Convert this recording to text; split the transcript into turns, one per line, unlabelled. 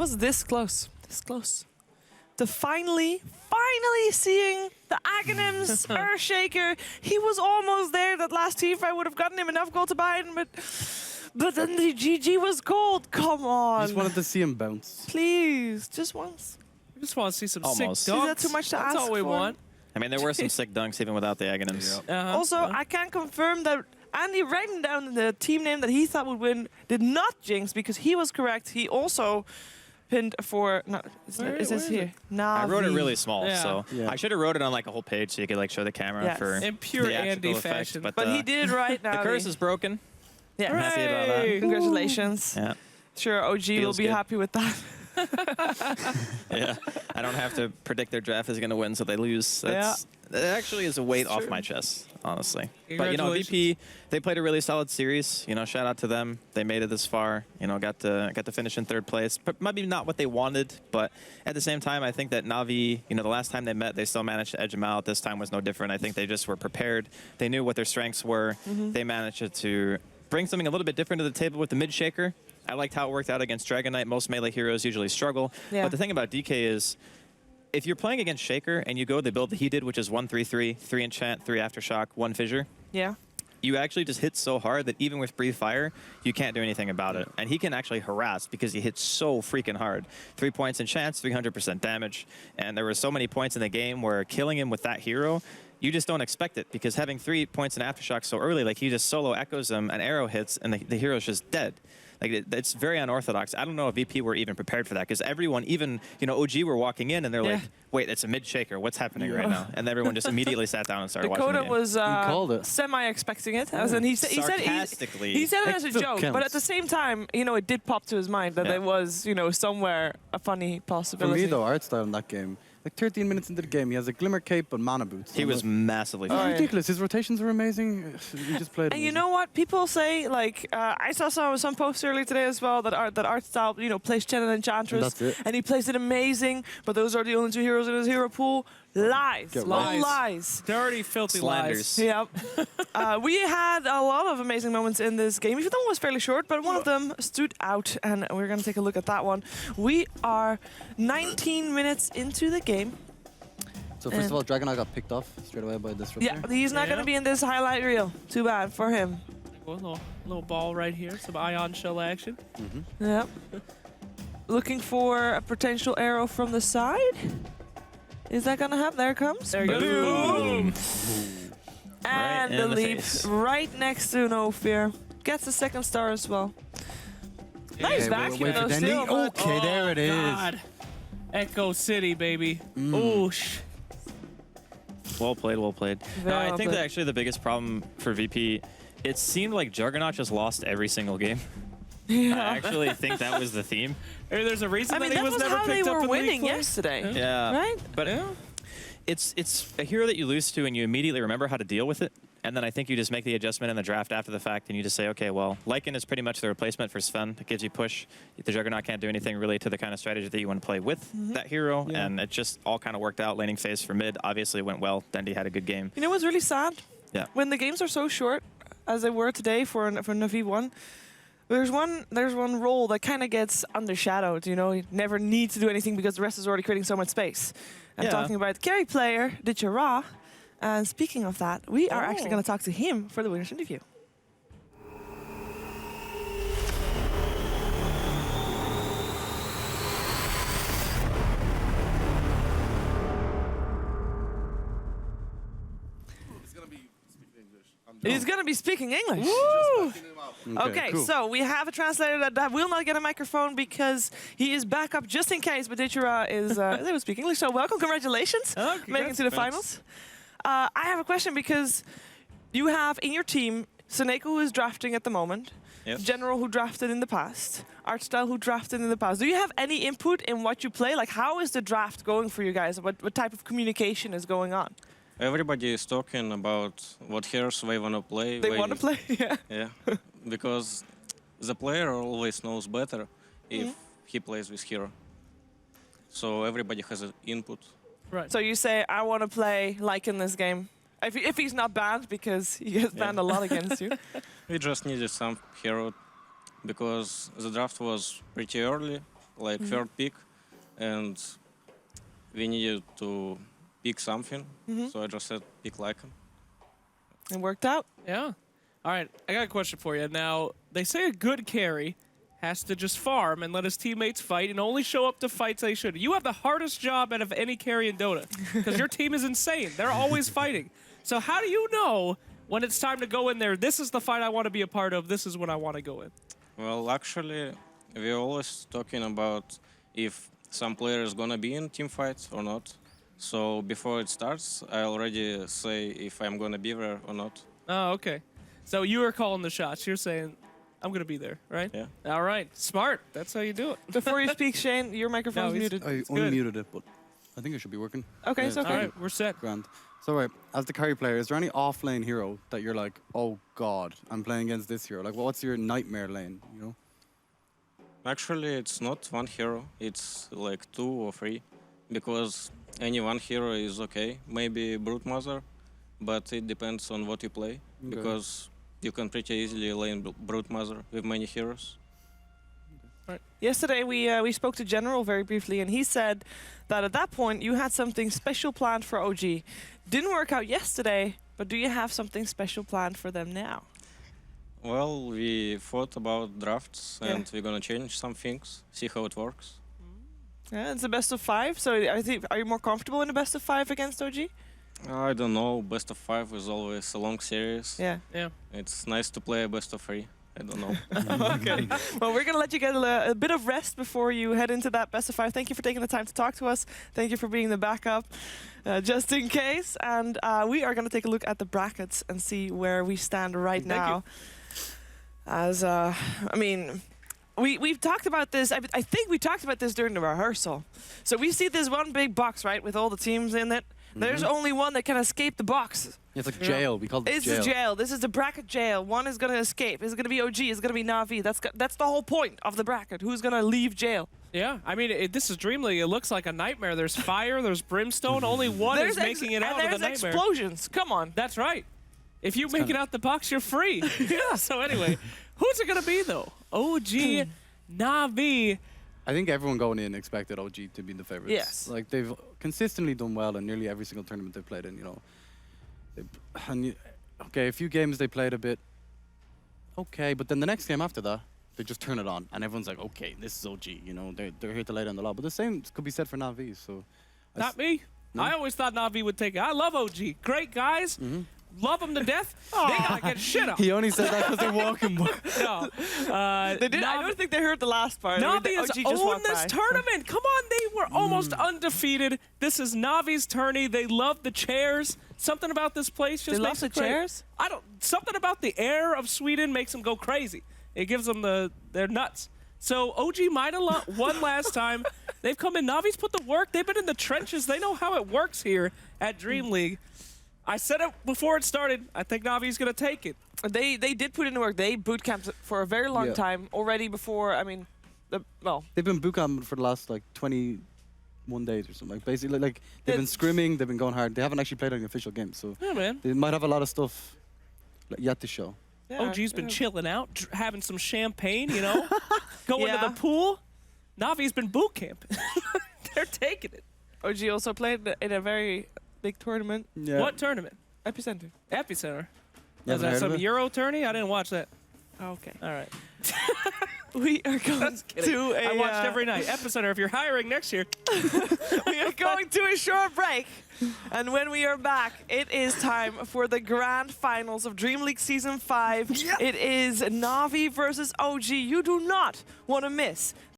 was this close. This close. To finally seeing the Aghanims Earthshaker. He was almost there. That last team fight would have gotten him enough gold to buy it, but then the GG was gold. Come on.
I just wanted to see him bounce.
Please, just once.
We just want to see some
Almost.
sick dunks.
Is that too much to ask
That's all we
for?
want.
I mean, there were some sick dunks even without the Aghanims.
Yeah.
Also, I can confirm that Andy writing down the team name that he thought would win did not jinx because he was correct. He also pinned for no. Is this here?
I wrote it really small,
Yeah.
so I should have wrote it on like a whole page so you could like show the camera for
in pure
the
Andy
actual effect.
fashion.
But
he did right now.
the curse is broken.
Yeah.
I'm happy about that.
Congratulations.
Yeah.
Sure, OG will
Feels
be
good.
happy with that.
Yeah. I don't have to predict their draft is going to win, so they lose. That actually is a weight off my chest, honestly. But, you know, VP, they played a really solid series. You know, shout out to them. They made it this far. You know, got to finish in 3rd place. But maybe not what they wanted, but at the same time, I think that Na'Vi, you know, the last time they met, they still managed to edge them out. This time was no different. I think they just were prepared. They knew what their strengths were. They managed to bring something a little bit different to the table with the mid shaker. I liked how it worked out against Dragon Knight. Most melee heroes usually struggle.
Yeah.
But the thing about DK is, if you're playing against Shaker and you go the build that he did, which is 1-3-3, 3 enchant, 3 aftershock, 1 fissure,
Yeah.
you actually just hit so hard that even with breathe fire, you can't do anything about it. And he can actually harass because he hits so freaking hard. 3 points in chance, 300% damage. And there were so many points in the game where killing him with that hero, you just don't expect it because having 3 points in aftershock so early, like he just solo echoes them, an arrow hits, and the hero's just dead. Like it's very unorthodox. I don't know if VP were even prepared for that because everyone, even OG, were walking in and they're like, "Wait, it's a mid shaker. What's happening right now?" And everyone just immediately sat down and started watching the
Dakota
game.
was semi-expecting it, as in he said it as a joke, but at the same time, it did pop to his mind that there was, somewhere a funny possibility.
For me, though, art style in that game. Like 13 minutes into the game, he has a Glimmer Cape and Mana Boots.
He was massively fun.
Ridiculous. His rotations were amazing. He just played.
And you know what? People say, like, I saw some posts earlier today as well that art style, plays Chen and Enchantress, and he plays it amazing. But those are the only 2 heroes in his hero pool. Lies, lies,
dirty, filthy
slanders.
lies.
Yep. We had a lot of amazing moments in this game. Even though it was fairly short, but one of them stood out, and we're going to take a look at that one. We are 19 minutes into the game.
So first of all, Dragon Knight got picked off straight away by Disruptor.
Yeah, he's not going to be in this highlight reel. Too bad for him.
Little ball right here, some ion shell action.
Yep. Looking for a potential arrow from the side. Is that gonna happen? There it comes.
There you go.
Boom. And
Right
the
in the
leap
face.
right next to No Fear. Gets the 2nd star as well. Nice vacuum
wait for
though
Dendy.
still. but-
Okay, there it is.
God. Echo City, baby. Oosh.
Well played, well played.
Very
I
well
think
played.
that actually the biggest problem for VP, it seemed like Juggernaut just lost every single game.
Yeah.
I actually think that was the theme.
There's a reason
I mean,
that he
that
was
was
never
how they
picked up
were
in league
winning
play.
yesterday.
Yeah.
Right?
But it's a hero that you lose to and you immediately remember how to deal with it. And then I think you just make the adjustment in the draft after the fact and you just say, okay, well, Lycan is pretty much the replacement for Sven. It gives you push. The Juggernaut can't do anything really to the kind of strategy that you want to play with that hero.
Yeah.
And it just all kind of worked out. Laning phase for mid obviously went well. Dendy had a good game.
You know what's really sad?
Yeah.
When the games are so short, as they were today for Na'Vi 1, there's one role that kind of gets undershadowed. You never need to do anything because the rest is already creating so much space. I'm talking about carry player, Ditchara. And speaking of that, we are actually going to talk to him for the winner's interview. He's going to be speaking English. Woo! Okay,
cool.
so we have a translator that will not get a microphone because he is back up just in case, but Ditchara is able to speak English. So welcome, congratulations, making it to the finals. I have a question because you have in your team Seneko, who is drafting at the moment, General, who drafted in the past, Artstyle, who drafted in the past. Do you have any input in what you play? Like, how is the draft going for you guys? What type of communication is going on?
Everybody is talking about what heroes they want to play.
They want to play, yeah.
Yeah, because the player always knows better if he plays with hero. So everybody has an input.
Right.
So you say, I want to play like in this game. If he's not banned, because he gets banned a lot against you.
We just needed some hero because the draft was pretty early, like third pick, and we needed to pick something. So I just said pick Lycan.
It worked out.
Yeah. All right, I got a question for you. Now, they say a good carry has to just farm and let his teammates fight and only show up to fights they should. You have the hardest job out of any carry in Dota because your team is insane. They're always fighting. So how do you know when it's time to go in there, this is the fight I want to be a part of, this is when I want to go in?
Well, actually, we're always talking about if some player is gonna be in team fight or not. So before it starts, I already say if I'm gonna be there or not.
Oh, okay. So you are calling the shots. You're saying, I'm going to be there, right?
Yeah.
All right. Smart. That's how you do it.
Before you speak, Shane, your microphone's
No, he's-
muted.
I
It's good.
unmuted it, but I think it should be working.
Okay, it's
Yeah,
okay.
All right, we're set.
Grand. So, right, as the carry player, is there any off-lane hero that you're like, oh god, I'm playing against this hero? Like, what's your nightmare lane, you know?
Actually, it's not one hero. It's like 2 or 3, because any one hero is okay. Maybe Brute Mother, but it depends on what you play,
Okay.
because you can pretty easily lane Brute Mother with many heroes.
Yesterday, we spoke to General very briefly, and he said that at that point, you had something special planned for OG. Didn't work out yesterday, but do you have something special planned for them now?
Well, we thought about drafts,
Yeah.
and we're gonna change some things, see how it works.
Yeah, it's a best of 5, so I think, are you more comfortable in a best of 5 against OG?
I don't know, best of 5 is always a long series.
Yeah.
Yeah.
It's nice to play a best of 3. I don't know.
Okay. Well, we're going to let you get a bit of rest before you head into that best of 5. Thank you for taking the time to talk to us. Thank you for being the backup, just in case. And we are going to take a look at the brackets and see where we stand right
Thank
now. As, I mean, we've talked about this. I think we talked about this during the rehearsal. So we see this one big box, right, with all the teams in it. There's only one that can escape the box.
It's like jail. We call it
It's
jail.
the jail. This is the bracket jail. One is going to escape. It's going to be OG. It's going to be Na'Vi. That's the whole point of the bracket. Who's going to leave jail?
Yeah. I mean, this is DreamLeague. It looks like a nightmare. There's fire. There's brimstone. Only one is making it out of the
and there's
nightmare.
explosions. Come on.
That's right. If you make it out the box, you're free. Yeah. So anyway, who's it going to be, though? OG, Na'Vi.
I think everyone going in expected OG to be the favorites.
Yes.
Like, they've consistently done well in nearly every single tournament they've played in, you know. Okay, a few games they played a bit okay, but then the next game after that, they just turn it on, and everyone's like, okay, this is OG, you know, they're here to lay down the law. But the same could be said for Na'Vi, so...
Not me.
No?
I always thought Na'Vi would take it. I love OG. Great guys. Love them to death. They gotta get shit up.
He only said that because they're walking more.
No.
They did. I don't think they heard the last part. I mean,
Na'Vi has
OG just
owned
walked
this
by.
tournament. Come on, they were almost undefeated. This is Na'Vi's tourney. They love the chairs. Something about this place just
They love
makes
the
it great.
chairs?
I don't. Something about the air of Sweden makes them go crazy. It gives them their nuts. So OG might have won last time. They've come in. Na'Vi's put the work. They've been in the trenches. They know how it works here at DreamLeague. I said it before it started. I think Na'Vi's going to take it.
They did put in the work. They boot camped for a very long
Yeah.
time already before. I mean, well,
They've been boot camping for the last, like, 21 days or something. Like, basically, like, they've been scrimming, they've been going hard. They haven't actually played any official games, so
Yeah, man.
they might have a lot of stuff yet to show.
yeah,
OG's been
yeah.
chilling out, having some champagne, you know, going
Yeah.
to the pool. Na'Vi's been boot camping. They're taking it.
OG also played in a very big tournament.
Yeah.
What tournament?
Epicenter.
Epicenter.
You
Is
haven't
that
heard
some
of it?
Euro tourney? I didn't watch that.
Okay.
All right.
We are going to a.
I watched every night. Epicenter, if you're hiring next year.
We are going to a short break. And when we are back, it is time for the grand finals of DreamLeague Season 5. It is Na'Vi versus OG. You do not want to miss